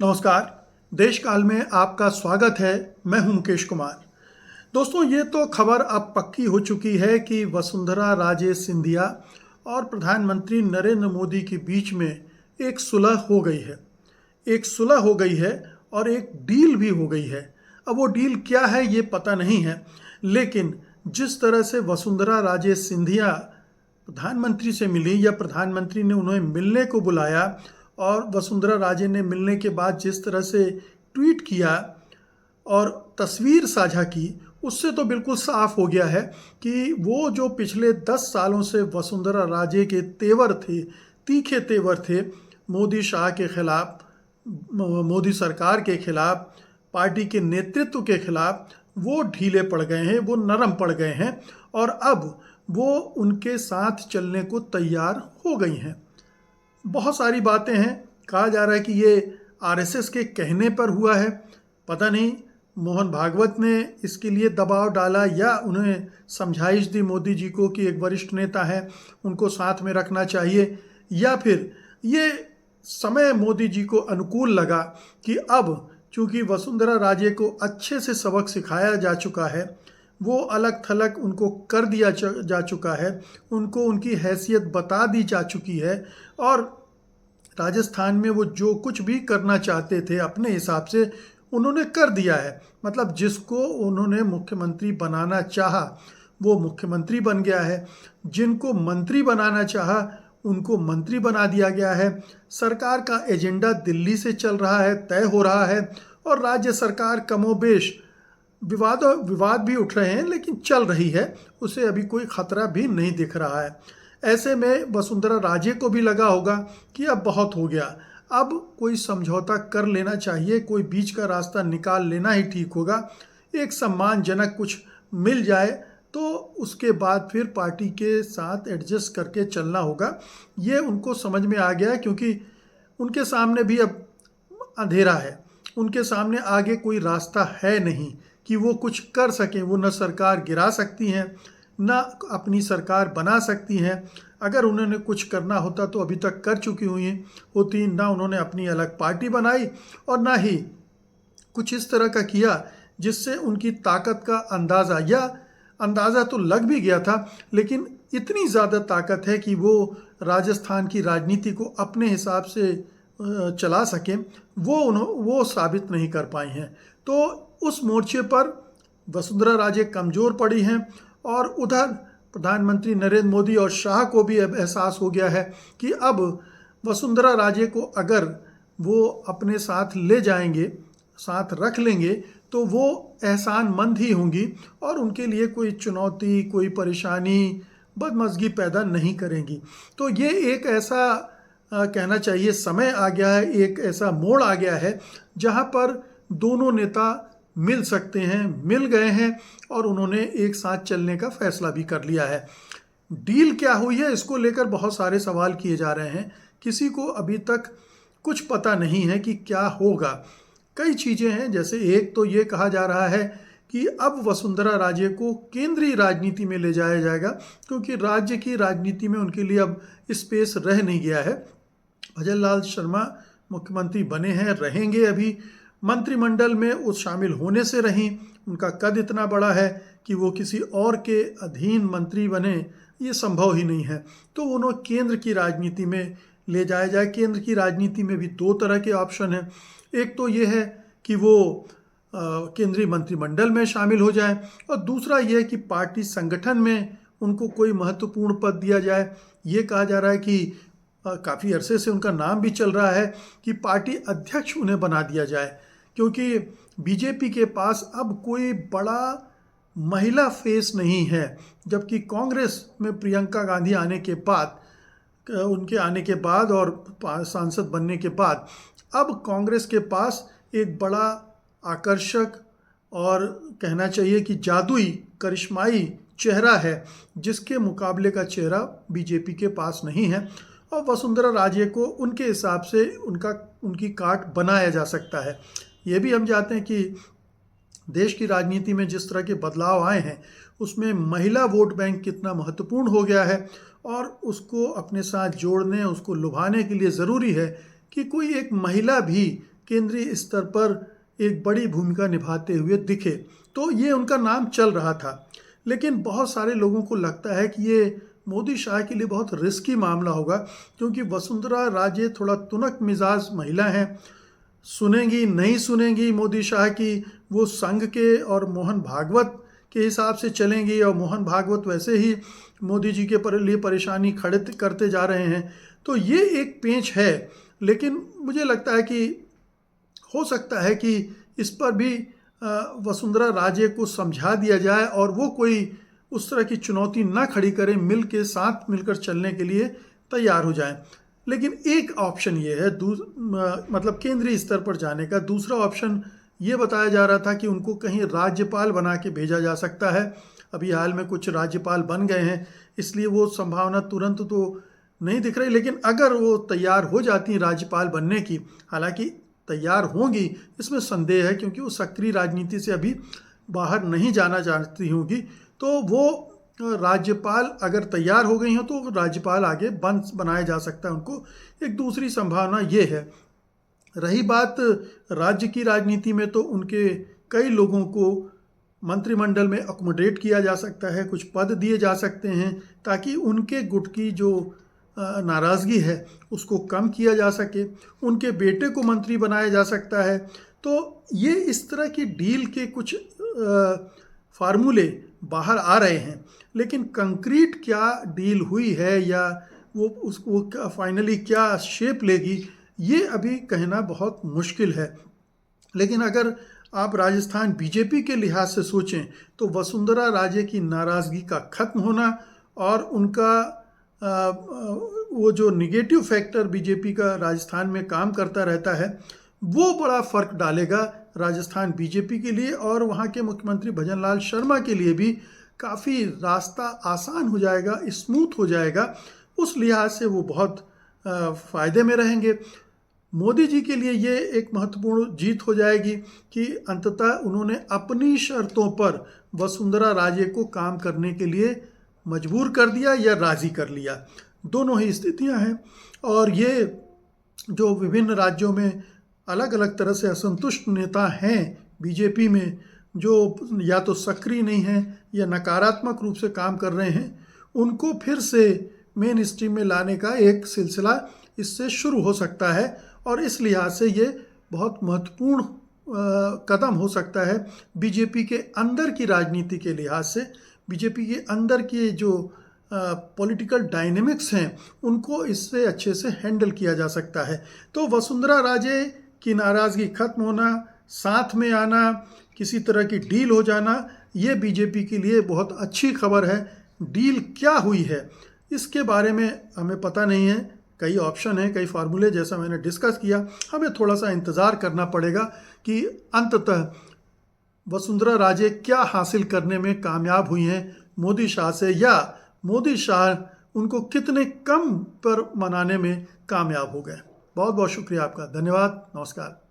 नमस्कार। देश काल में आपका स्वागत है। मैं हूं मुकेश कुमार। दोस्तों, ये तो खबर अब पक्की हो चुकी है कि वसुंधरा राजे सिंधिया और प्रधानमंत्री नरेंद्र मोदी के बीच में एक सुलह हो गई है। एक सुलह हो गई है और एक डील भी हो गई है। अब वो डील क्या है ये पता नहीं है, लेकिन जिस तरह से वसुंधरा राजे सिंधिया प्रधानमंत्री से मिली या प्रधानमंत्री ने उन्हें मिलने को बुलाया और वसुंधरा राजे ने मिलने के बाद जिस तरह से ट्वीट किया और तस्वीर साझा की, उससे तो बिल्कुल साफ हो गया है कि वो जो पिछले 10 सालों से वसुंधरा राजे के तेवर थे, तीखे तेवर थे, मोदी शाह के खिलाफ, मोदी सरकार के खिलाफ, पार्टी के नेतृत्व के खिलाफ, वो ढीले पड़ गए हैं, वो नरम पड़ गए हैं और अब वो उनके साथ चलने को तैयार हो गई हैं। बहुत सारी बातें हैं। कहा जा रहा है कि ये आरएसएस के कहने पर हुआ है। पता नहीं मोहन भागवत ने इसके लिए दबाव डाला या उन्हें समझाइश दी मोदी जी को कि एक वरिष्ठ नेता है, उनको साथ में रखना चाहिए, या फिर ये समय मोदी जी को अनुकूल लगा कि अब चूंकि वसुंधरा राजे को अच्छे से सबक सिखाया जा चुका है, वो अलग थलग उनको कर दिया जा चुका है, उनको उनकी हैसियत बता दी जा चुकी है और राजस्थान में वो जो कुछ भी करना चाहते थे अपने हिसाब से उन्होंने कर दिया है। मतलब जिसको उन्होंने मुख्यमंत्री बनाना चाहा वो मुख्यमंत्री बन गया है, जिनको मंत्री बनाना चाहा उनको मंत्री बना दिया गया है। सरकार का एजेंडा दिल्ली से चल रहा है, तय हो रहा है और राज्य सरकार कमोबेश विवाद भी उठ रहे हैं लेकिन चल रही है, उसे अभी कोई खतरा भी नहीं दिख रहा है। ऐसे में वसुंधरा राजे को भी लगा होगा कि अब बहुत हो गया, अब कोई समझौता कर लेना चाहिए, कोई बीच का रास्ता निकाल लेना ही ठीक होगा। एक सम्मानजनक कुछ मिल जाए तो उसके बाद फिर पार्टी के साथ एडजस्ट करके चलना होगा। ये उनको समझ में आ गया क्योंकि उनके सामने भी अब अंधेरा है, उनके सामने आगे कोई रास्ता है नहीं कि वो कुछ कर सकें। वो न सरकार गिरा सकती हैं, ना अपनी सरकार बना सकती हैं। अगर उन्होंने कुछ करना होता तो अभी तक कर चुकी हुई होती। ना उन्होंने अपनी अलग पार्टी बनाई और ना ही कुछ इस तरह का किया जिससे उनकी ताकत का अंदाज़ा तो लग भी गया था, लेकिन इतनी ज़्यादा ताकत है कि वो राजस्थान की राजनीति को अपने हिसाब से चला सकें, वो साबित नहीं कर पाई हैं। तो उस मोर्चे पर वसुंधरा राजे कमज़ोर पड़ी हैं और उधर प्रधानमंत्री नरेंद्र मोदी और शाह को भी अब एहसास हो गया है कि अब वसुंधरा राजे को अगर वो अपने साथ ले जाएंगे, साथ रख लेंगे, तो वो एहसानमंद ही होंगी और उनके लिए कोई चुनौती, कोई परेशानी, बदमज़गी पैदा नहीं करेंगी। तो ये एक ऐसा कहना चाहिए समय आ गया है, एक ऐसा मोड़ आ गया है जहाँ पर दोनों नेता मिल सकते हैं, मिल गए हैं और उन्होंने एक साथ चलने का फैसला भी कर लिया है। डील क्या हुई है इसको लेकर बहुत सारे सवाल किए जा रहे हैं। किसी को अभी तक कुछ पता नहीं है कि क्या होगा। कई चीज़ें हैं, जैसे एक तो ये कहा जा रहा है कि अब वसुंधरा राजे को केंद्रीय राजनीति में ले जाया जाएगा क्योंकि राज्य की राजनीति में उनके लिए अब स्पेस रह नहीं गया है। भजन लाल शर्मा मुख्यमंत्री बने हैं, रहेंगे, अभी मंत्रिमंडल में उस शामिल होने से रहीं। उनका कद इतना बड़ा है कि वो किसी और के अधीन मंत्री बने, ये संभव ही नहीं है। तो उन्हें केंद्र की राजनीति में ले जाया जाए। केंद्र की राजनीति में भी दो तरह के ऑप्शन हैं। एक तो ये है कि वो केंद्रीय मंत्रिमंडल में शामिल हो जाए और दूसरा ये है कि पार्टी संगठन में उनको कोई महत्वपूर्ण पद दिया जाए। ये कहा जा रहा है कि काफ़ी अरसे से उनका नाम भी चल रहा है कि पार्टी अध्यक्ष उन्हें बना दिया जाए, क्योंकि बीजेपी के पास अब कोई बड़ा महिला फेस नहीं है। जबकि कांग्रेस में प्रियंका गांधी आने के बाद, उनके आने के बाद और सांसद बनने के बाद अब कांग्रेस के पास एक बड़ा आकर्षक और कहना चाहिए कि जादुई करिश्माई चेहरा है, जिसके मुकाबले का चेहरा बीजेपी के पास नहीं है। और वसुंधरा राजे को उनके हिसाब से उनकी काट बनाया जा सकता है। ये भी हम जानते हैं कि देश की राजनीति में जिस तरह के बदलाव आए हैं उसमें महिला वोट बैंक कितना महत्वपूर्ण हो गया है और उसको अपने साथ जोड़ने, उसको लुभाने के लिए ज़रूरी है कि कोई एक महिला भी केंद्रीय स्तर पर एक बड़ी भूमिका निभाते हुए दिखे। तो ये उनका नाम चल रहा था, लेकिन बहुत सारे लोगों को लगता है कि ये मोदी शाह के लिए बहुत रिस्की मामला होगा, क्योंकि वसुंधरा राजे थोड़ा तुनक मिजाज महिला हैं। सुनेंगी नहीं सुनेंगी मोदी शाह की, वो संघ के और मोहन भागवत के हिसाब से चलेंगी, और मोहन भागवत वैसे ही मोदी जी के लिए परेशानी खड़े करते जा रहे हैं। तो ये एक पेंच है, लेकिन मुझे लगता है कि हो सकता है कि इस पर भी वसुंधरा राजे को समझा दिया जाए और वो कोई उस तरह की चुनौती ना खड़ी करें, साथ मिलकर चलने के लिए तैयार हो जाएं। लेकिन एक ऑप्शन ये है मतलब केंद्रीय स्तर पर जाने का। दूसरा ऑप्शन ये बताया जा रहा था कि उनको कहीं राज्यपाल बना के भेजा जा सकता है। अभी हाल में कुछ राज्यपाल बन गए हैं, इसलिए वो संभावना तुरंत तो नहीं दिख रही, लेकिन अगर वो तैयार हो जाती राज्यपाल बनने की, हालांकि तैयार होंगी इसमें संदेह है, क्योंकि वो सक्रिय राजनीति से अभी बाहर नहीं जाना चाहती होंगी, तो वो राज्यपाल अगर तैयार हो गई हो तो राज्यपाल आगे बनाया जा सकता है उनको। एक दूसरी संभावना ये है। रही बात राज्य की राजनीति में, तो उनके कई लोगों को मंत्रिमंडल में अकोमोडेट किया जा सकता है, कुछ पद दिए जा सकते हैं, ताकि उनके गुट की जो नाराज़गी है उसको कम किया जा सके। उनके बेटे को मंत्री बनाया जा सकता है। तो ये इस तरह की डील के कुछ फार्मूले बाहर आ रहे हैं, लेकिन कंक्रीट क्या डील हुई है या वो उसको फाइनली क्या शेप लेगी, ये अभी कहना बहुत मुश्किल है। लेकिन अगर आप राजस्थान बीजेपी के लिहाज से सोचें तो वसुंधरा राजे की नाराज़गी का खत्म होना और उनका वो जो निगेटिव फैक्टर बीजेपी का राजस्थान में काम करता रहता है, वो बड़ा फर्क डालेगा राजस्थान बीजेपी के लिए, और वहाँ के मुख्यमंत्री भजनलाल शर्मा के लिए भी काफ़ी रास्ता आसान हो जाएगा, स्मूथ हो जाएगा। उस लिहाज से वो बहुत फ़ायदे में रहेंगे। मोदी जी के लिए ये एक महत्वपूर्ण जीत हो जाएगी कि अंततः उन्होंने अपनी शर्तों पर वसुंधरा राजे को काम करने के लिए मजबूर कर दिया या राज़ी कर लिया। दोनों ही स्थितियां हैं, और ये जो विभिन्न राज्यों में अलग अलग तरह से असंतुष्ट नेता हैं बीजेपी में, जो या तो सक्रिय नहीं हैं या नकारात्मक रूप से काम कर रहे हैं, उनको फिर से मेन स्ट्रीम में लाने का एक सिलसिला इससे शुरू हो सकता है। और इस लिहाज से ये बहुत महत्वपूर्ण कदम हो सकता है बीजेपी के अंदर की राजनीति के लिहाज से। बीजेपी के अंदर के जो पॉलिटिकल डायनेमिक्स हैं उनको इससे अच्छे से हैंडल किया जा सकता है। तो वसुंधरा राजे की नाराज़गी खत्म होना, साथ में आना, किसी तरह की डील हो जाना, ये बीजेपी के लिए बहुत अच्छी खबर है। डील क्या हुई है इसके बारे में हमें पता नहीं है, कई ऑप्शन हैं, कई फार्मूले, जैसा मैंने डिस्कस किया। हमें थोड़ा सा इंतज़ार करना पड़ेगा कि अंततः वसुंधरा राजे क्या हासिल करने में कामयाब हुई हैं मोदी शाह से, या मोदी शाह उनको कितने कम पर मनाने में कामयाब हो गए। बहुत बहुत शुक्रिया आपका, धन्यवाद, नमस्कार।